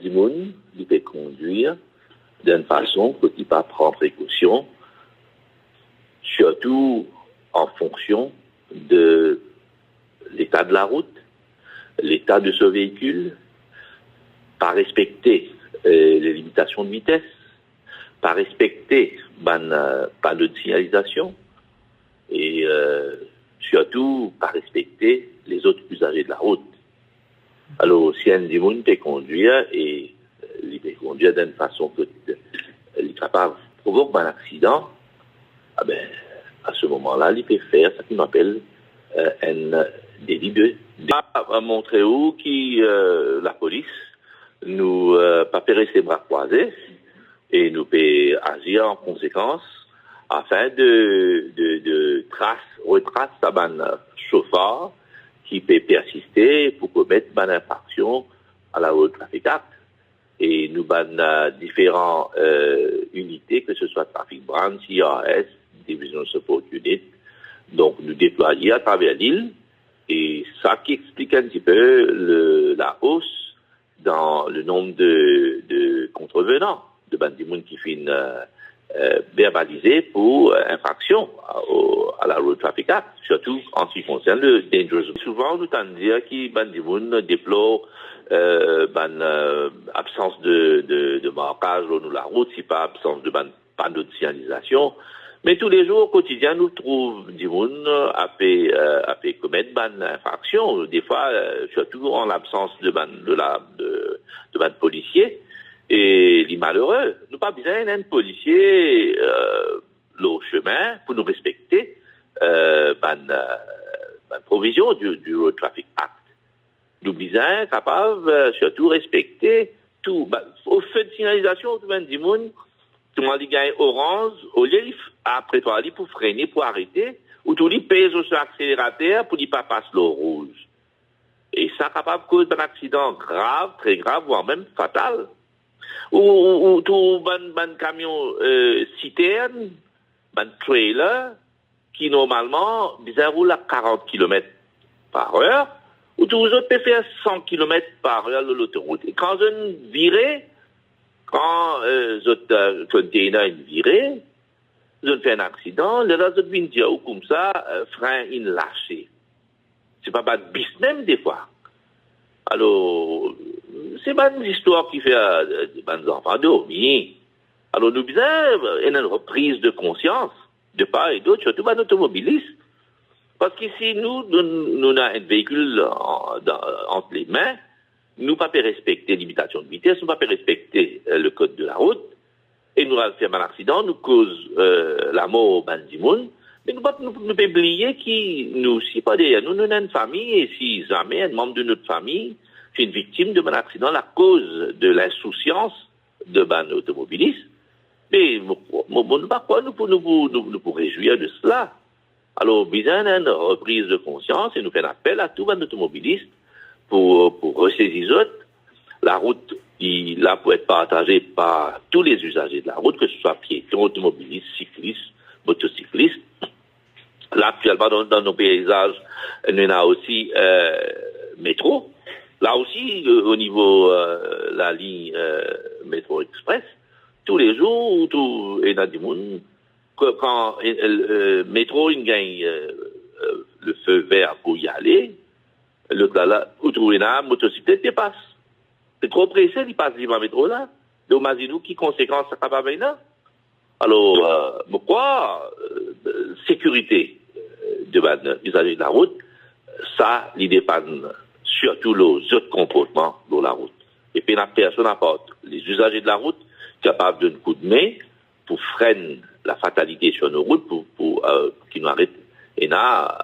du monde, il peut conduire d'une façon que tu pas prendre précaution, surtout en fonction de l'état de la route, l'état de ce véhicule, pas respecter les limitations de vitesse, pas respecter panneaux de signalisation et surtout pas respecter les autres usagers de la route. Alors, si un monde peut conduire et il peut conduire d'une façon que il est capable de provoquer un accident, ah ben, à ce moment-là, il peut faire ce qu'on appelle un délit de. À montrer où qui la police nous pas faire ses bras croisés et nous peut agir en conséquence afin de retrace un chauffeur qui peut persister pour commettre une infraction à la route Traffic Act. Et nous avons différentes unités, que ce soit Traffic Branch, IRS, Division Support Unit. Donc, nous déployons à travers l'île. Et ça qui explique un petit peu la hausse dans le nombre de contrevenants, de bandits qui finissent verbalisés pour infraction à la Road Traffic Act, surtout en ce qui concerne le dangerous. Souvent, nous tendons à dire que bandits déplorent absence de marquage sur la route, si pas absence de panneau de signalisation. Mais tous les jours, au quotidien, nous trouvons des gens à commettre une infraction. Des fois, surtout en l'absence de policiers. Et les malheureux, nous pas besoin d'un policier au chemin pour nous respecter provision du Road Traffic Act. Nous besoin capables surtout respecter tout. Au feu de signalisation, tout le monde tout le monde gagne orange, au lieu après toi, pour freiner, pour arrêter, ou tout le monde pèse sur l'accélérateur pour ne pas passer l'eau rouge. Et ça capable de causer un accident grave, très grave, voire même fatal. Ou tout un camion citerne, un trailer, qui normalement, bizarre roule à 40 km par heure, ou tous les autres peuvent faire 100 km par heure sur l'autoroute. Et quand je virais, quand votre container est viré, vous fait un accident, le reste de dire ou comme ça, frein in lâché. C'est pas de business des fois. Alors, c'est pas une histoire qui fait des enfants dormir. Alors, nous avons une reprise de conscience de part et d'autre, surtout par automobilistes. Parce qu'ici, nous avons un véhicule entre les mains. Nous ne pouvons pas respecter les limitations de vitesse, nous ne pouvons pas respecter le code de la route, et nous allons faire un accident, nous cause la mort au bandimoun, mais nous ne pouvons pas oublier que nous, si pas derrière nous, nous avons une famille, et si jamais un membre de notre famille est une victime de un accident, la cause de l'insouciance de un automobiliste, mais nous pas quoi nous pour réjouir de cela. Alors, besoin d'une reprise de conscience, et nous faisons appel à tout un automobiliste pour ressaisir autres. La route, là, pour être partagée par tous les usagers de la route, que ce soit piétons, automobilistes, cyclistes, motocyclistes. Là, actuellement, dans nos paysages, on a aussi métro. Là aussi, au niveau la ligne métro express, tous les jours, il y a du monde, quand métro, il gagne le feu vert pour y aller, l'autre là, où trouver une motocyclette dépasse. C'est trop pressé, il passe devant le métro là. Donc, imaginez-nous qui conséquences ça va avoir là. Alors, pourquoi sécurité de l'usager de la route, ça, il dépend surtout les autres comportements dans la route. Et puis, la personne apporte les usagers de la route capables d'un coup de main pour freiner la fatalité sur nos routes, pour qu'ils nous arrêtent. Et là,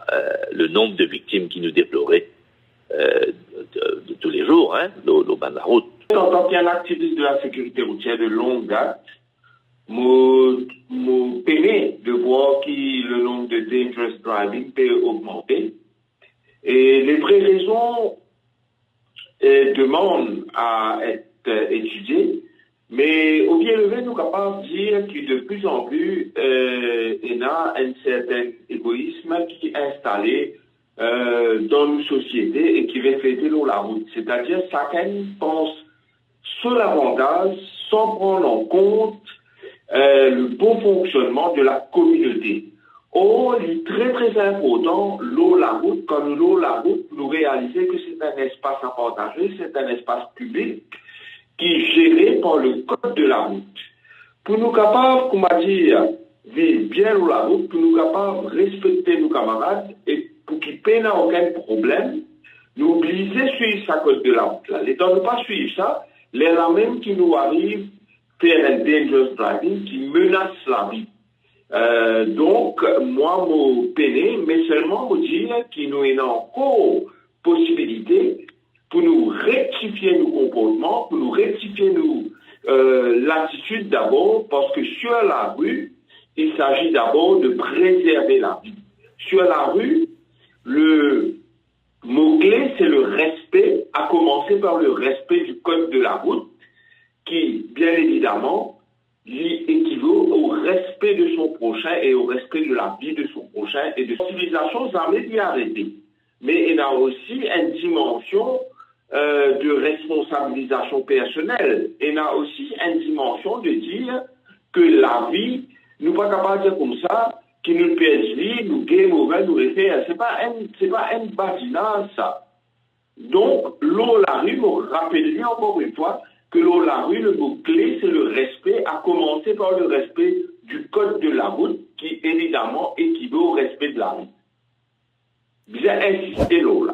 le nombre de victimes qui nous déploraient de tous les jours, au bas de la route. En tant qu'un activiste de la sécurité routière de longue date, me permet de voir que le nombre de dangerous driving peut augmenter. Et les vraies raisons demandent à être étudiées, mais au bien levé, nous sommes capables de dire que de plus en plus, il y a un certain égoïsme qui est installé dans une société et qui reflète la route. C'est-à-dire chacun pense seul avantage sans prendre en compte le bon fonctionnement de la communauté. Or, il est très très important, l'eau la route, quand nous l'eau la route, nous réaliser que c'est un espace à partager, c'est un espace public qui est géré par le code de la route. Pour nous capables, comment dire, vivre bien l'eau la route, pour nous capables respecter nos camarades et pour qu'ils n'aient aucun problème, nous obliger de suivre sa code de la route. L'État ne pas suivre ça, les là même qui nous arrivent faire un dangerous driving qui menace la vie. Donc, moi, je peine, mais seulement je dis qu'il nous a encore possibilité pour nous rectifier nos comportements, pour nous rectifier l'attitude d'abord, parce que sur la rue, il s'agit d'abord de préserver la vie. Sur la rue, le mot-clé, c'est le respect, à commencer par le respect du code de la route, qui, bien évidemment, équivaut au respect de son prochain et au respect de la vie de son prochain et de la civilisation, ça m'est bien arrêté. Mais il y a aussi une dimension de responsabilisation personnelle. Il y a aussi une dimension de dire que la vie, nous ne sommes pas capables de dire comme ça, qui nous perd vie, nous gagne mauvais, nous réfère. C'est pas un badinage, ça. Donc, l'eau la rue, me rappelle encore une fois, que l'eau la rue, le mot-clé, c'est le respect, à commencer par le respect du code de la route, qui évidemment équivaut au respect de la rue. Bien insister l'eau là.